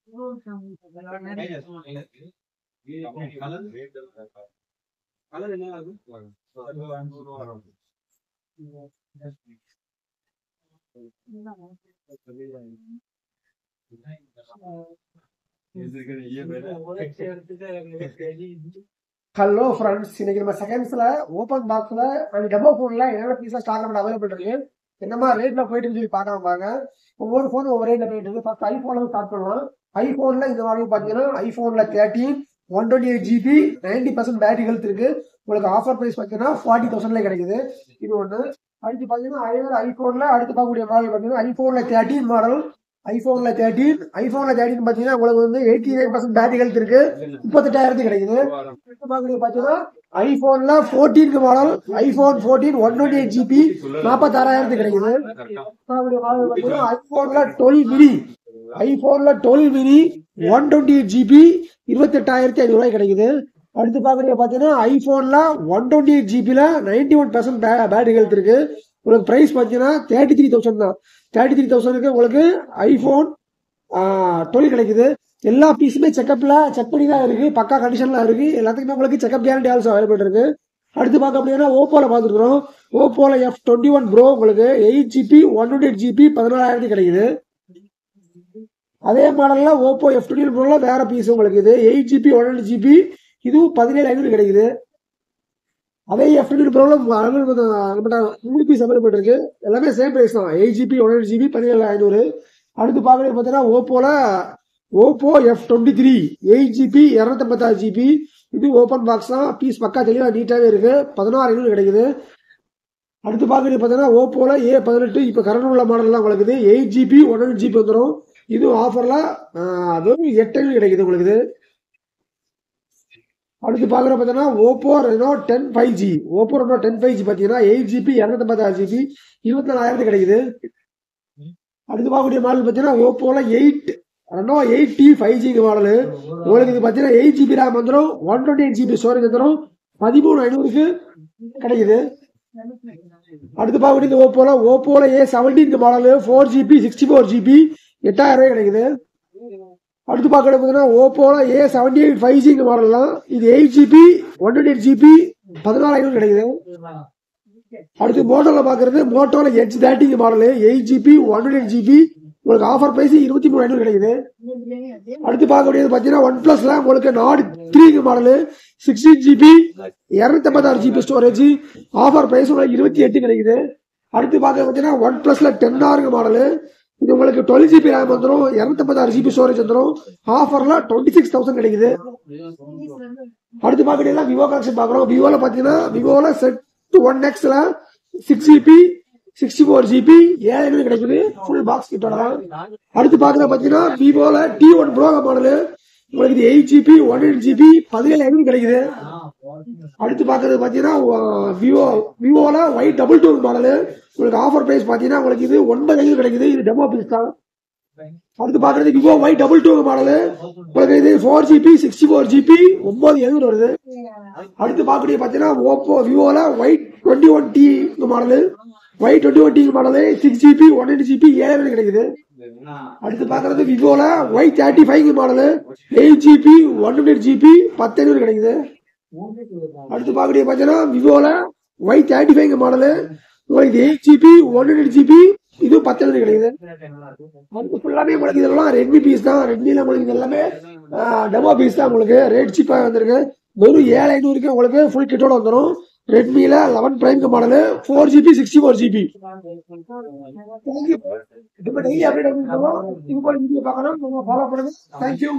Hello friends, இன்னைக்கு நம்ம செகண்ட்ஸ்ல open பாக்ஸ்ல டெமோ போன்ல என்னென்ன பீஸா ஸ்டாக் நம்ம அவைலபிள் இருக்கு, என்ன மாதிரி ரேட்ல போயிட்டு சொல்லி பார்க்கலாம் பாங்க. ஒவ்வொரு போனும் ஒவ்வொரு ரேட்ல போயிட்டு இருக்கு. ஃபர்ஸ்ட் ஐபோன்ல ஸ்டார்ட் பண்ணலாம். ஐபோன்ல இந்த மாடல் பாத்தீங்கன்னா ஐபோன்ல 13 128GB 90% பேட்டரி ஹெல்த் இருக்கு. உங்களுக்கு ஆஃபர் பிரைஸ் பாத்தீங்கன்னா 40,000 கிடைக்குது. இது ஒண்ணு. அடுத்து பாத்தீங்கன்னா ஐபோன்ல அடுத்து பார்க்கக்கூடிய மாடல் பாத்தீங்கன்னா ஐபோன்ல 13 மாடல். ஐபோன்ல 13 பாத்தீங்கன்னா உங்களுக்கு வந்து 89% பேட்டரி ஹெல்த் இருக்கு. 38,000 கிடைக்குது. பாத்தீங்கன்னா ஐபோன்ல 14 மாடல் ஐபோன் 14 128GB 46,000 கிடைக்குது. ஐபோன்ல 12 மினி 128GB 28,500 கிடைக்குது. அடுத்து பாத்தீங்கன்னா ஐபோன்ல 128GB 91% பேட்டரி ஹெல்த் இருக்கு. உங்களுக்கு பிரைஸ் பாத்தீங்கன்னா 33,000 தான். 33,000 உங்களுக்கு ஐபோன் 12 கிடைக்குது. எல்லா பீஸுமே செக் பண்ணி தான் இருக்கு. பக்கா கண்டிஷன்ல இருக்கு. எல்லாத்துக்குமே உங்களுக்கு செக்அப் கேரண்டி ஆல்சோ அவைலபிள் இருக்கு. அடுத்து பார்க்க அப்படின்னா ஓப்போல பாத்துருக்கோம். ஓப்போல F21 ப்ரோ உங்களுக்கு 8GB 128GB 14,000 கிடைக்குது. அதே மாடல்ல ஓப்போ F21 ப்ரோல வேற பீஸ் உங்களுக்கு இது 8GB 128GB இதுவும் 17,500 கிடைக்குது. அதே F21 ப்ரோல 3 பீஸ் அவைலபிள் இருக்கு. எல்லாமே சேம் பிரைஸ் தான். 8GB 128GB 17,500. அடுத்து பார்க்கறது பார்த்தீங்கன்னா ஓப்போ F23 8GB 256GB இது ஓப்பன் பாக்ஸ் தான். பீஸ் பக்கா தெளிவா நீட்டாவே இருக்கு. 16,500 கிடைக்குது. அடுத்து பார்க்கறது பார்த்தீங்கன்னா ஓப்போல A18 இப்ப கரண்ட் உள்ள மாடல்லாம் உங்களுக்கு 8GB 128GB வந்துடும். இது ஆஃபர்ல வெறும் 8,000 கிடைக்குது உங்களுக்கு. அடுத்து பாக்குற பாத்தீங்கன்னா ஓப்போ ரெனோ 10 5G பாத்தீங்கன்னா 8GB 256GB 24,000 கிடைக்குது. அடுத்து பார்க்கக்கூடிய மாடல் பாத்தீங்கன்னா ஓப்போல ரெனோ 8T 5G மாடல் உங்களுக்கு இது பாத்தீங்கன்னா 8GB RAM வந்துடும். 128GB ஸ்டோரேஜ் வந்துடும். 13,500 கிடைக்குது. அடுத்து பார்க்கக்கூடிய ஓப்போல A17 மாடல் 4GB 64GB 8,000 கிடைக்குது. அடுத்து பார்க்கறது ஓப்போல A78 5G மாடல்லாம் இது 8GB 128GB 14,000 கிடைக்குது. அடுத்து மோட்டோல பாக்குறது மோட்டோல H30 மாடல் 8GB 128GB உங்களுக்கு ஆஃபர் பிரைஸ் 23,500 கிடைக்குது. அடுத்து பார்க்கக்கூடியது பாத்தீங்கன்னா ஒன் பிளஸ்ல உங்களுக்கு Nord 3 model 16GB 256GB storage offer price உங்களுக்கு 28 கிடைக்குது. அடுத்து பார்க்க பாத்தீங்கன்னா ஒன் பிளஸ்ல 10R மாடல் இது உங்களுக்கு 12GB RAM வந்துடும். 256GB ஸ்டோரேஜ் வந்துடும். ஆஃபர்ல 26,000 கிடைக்குது. அடுத்து பாக்கீங்கன்னா விவோ கலெக்ஷன் பாக்குறோம். விவோல பாத்தீங்கன்னா விவோல செட் 1Xல 6GB 64GB 7,000 கிடைக்குது. ஃபுல் பாக்ஸ் கிட்டோட தான். அடுத்து பாத்தீங்கன்னா விவோல T1 ப்ரோ மாடல் உங்களுக்கு 8GB 128GB 17,000 கிடைக்குது. அடுத்து பாக்குறது பாத்தீங்கன்னா விவோல Y22 மாடல் உங்களுக்கு ஆஃபர் பிரைஸ் பாத்தீங்கன்னா உங்களுக்கு இது 9,000 கிடைக்குது. இது டெமோ பீஸ் தான். அடுத்து பாக்குறது விவோ Y22 மாடல் உங்களுக்கு இது 4GB 64GB 9,000 வருது. அடுத்து பாக்கக்கூடிய பாத்தீங்கன்னா விவோல Y21T மாடல் 6GB 128GB 7,000 கிடைக்குது. அடுத்து பாக்குறது விவோல Y35 மாடல் 8GB 128GB 10,000 கிடைக்குது. அடுத்து பாக்கக்கூடிய பாத்தீங்கன்னா விவோல Y35 மாடல் உங்களுக்கு 8GB 128GB இது 10,000 கிடைக்குது. அடுத்து ஃபுல்லாமே உங்களுக்கு இதெல்லாம் ரெட்மி பீஸ் தான். ரெட்மில உங்களுக்கு எல்லாமே டெமோ பீஸ் தான். உங்களுக்கு ரேட் சீப்பா வந்திருக்கு. வெறும் 7,500 உங்களுக்கு ஃபுல் கிட்டோட வந்துடும். ரெட்மில 11 prime model 4GB 64GB. Daily update இது போல வீடியோ பார்க்கணும். ஃபாலோ பண்ணுங்க. தேங்க்யூ.